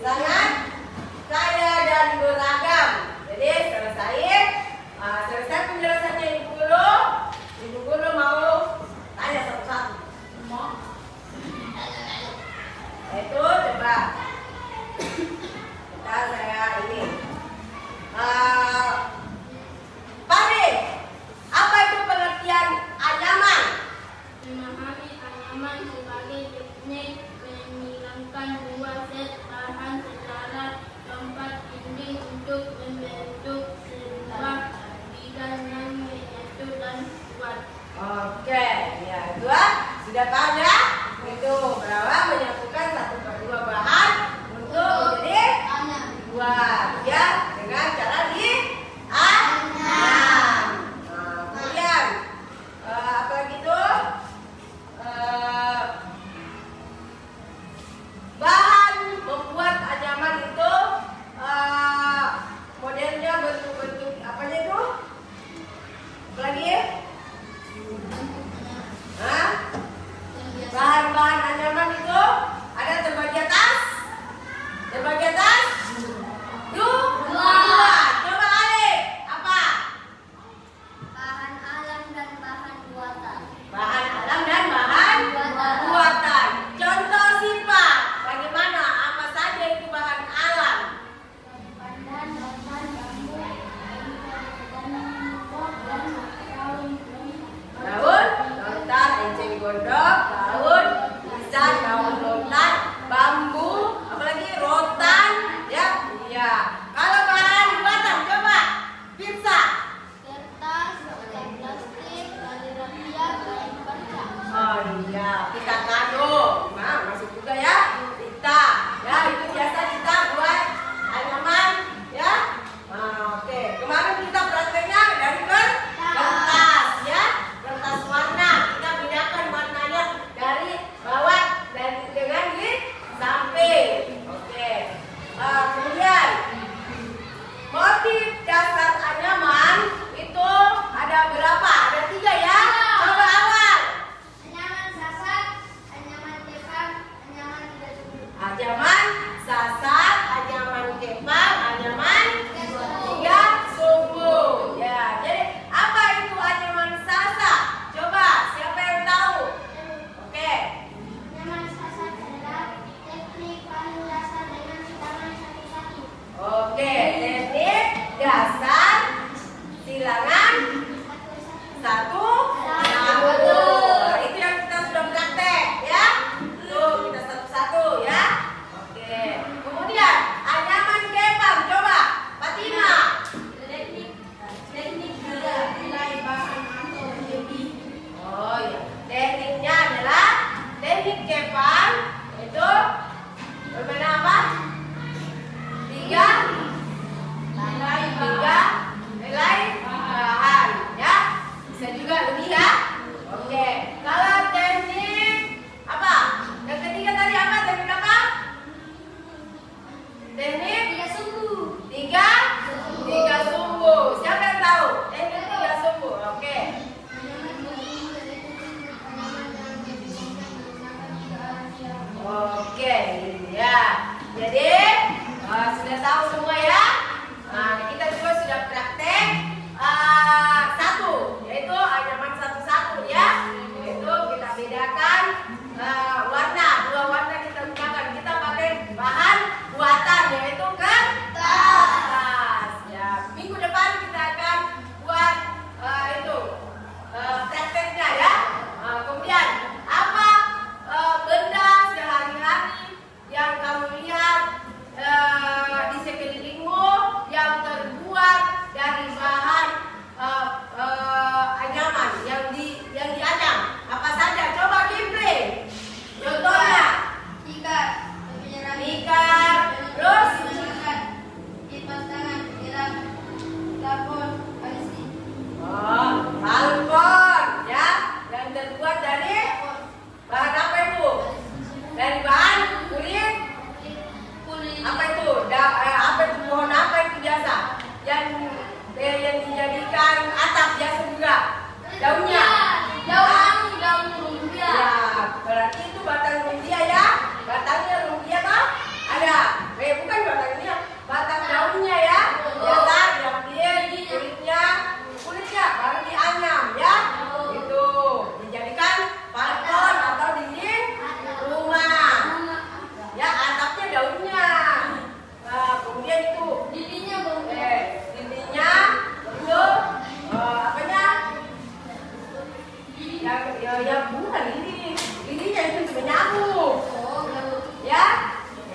sangat kaya dan beragam. Jadi selesai penjelasannya Ibu Guru mau tanya satu-satu. Itu coba saya ini Pade, apa itu pengertian anyaman? Memahami anyaman sebagai teknik menghilangkan dua set bahan secara tempat dinding untuk membentuk sebuah bidang yang menyatu dan kuat. Oke, ya itu sudah tahu ya? Itu bahwa menyatukan satu per dua bahan untuk menjadi buat ya dengan cara dianyam. Kemudian apa gitu? Bahan membuat anyaman itu modelnya bentuk-bentuk apanya itu? Apa lagi? Bahan-bahan anyaman itu ada terbagi atas, dua. Coba Alif, apa? Bahan alam dan bahan buatan. Bahan alam dan bahan buatan. Contoh sifat, bagaimana? Apa saja itu bahan alam? Pandan, rotan, bambu, Daun, lontar, enceng gondok, daun, pisang, daun lontar, bambu, apalagi rotan, ya, iya. Kalau bahan buatan, coba pizza. kertas, plastik, tali rafia, kain perca. Oh iya, kita kado, masuk juga ya, kita, ya itu biasa kita buat anyaman, ya. Oke, kemarin kita prakteknya dari kertas, ya. Kertas warna, kita bedakan warnanya dari bawah dan dengan di samping. Oke. Kemudian motif dasar anyaman itu ada berapa? Ada 3 ya. Coba awal. Anyaman sasar, anyaman kepang, anyaman tidak cukup. Anyaman sasar, anyaman kepang, anyaman tiga subuh. Ya, jadi apa itu anyaman sasar? Coba, siapa yang tahu? Oke. Anyaman sasar adalah teknik paling dasar dengan silangan satu-satu. Oke, teknik dasar silangan satu. Nah, itu yang kita sudah praktek ya. Tuh, kita satu-satu ya. Oke. Kemudian anyaman kepang, coba Fatima. Teknik nilai bahan atau lebih. Oh ya, tekniknya adalah teknik kepang itu bermain apa? Tiga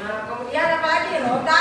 Nah, kemudian apa lagi? Roda,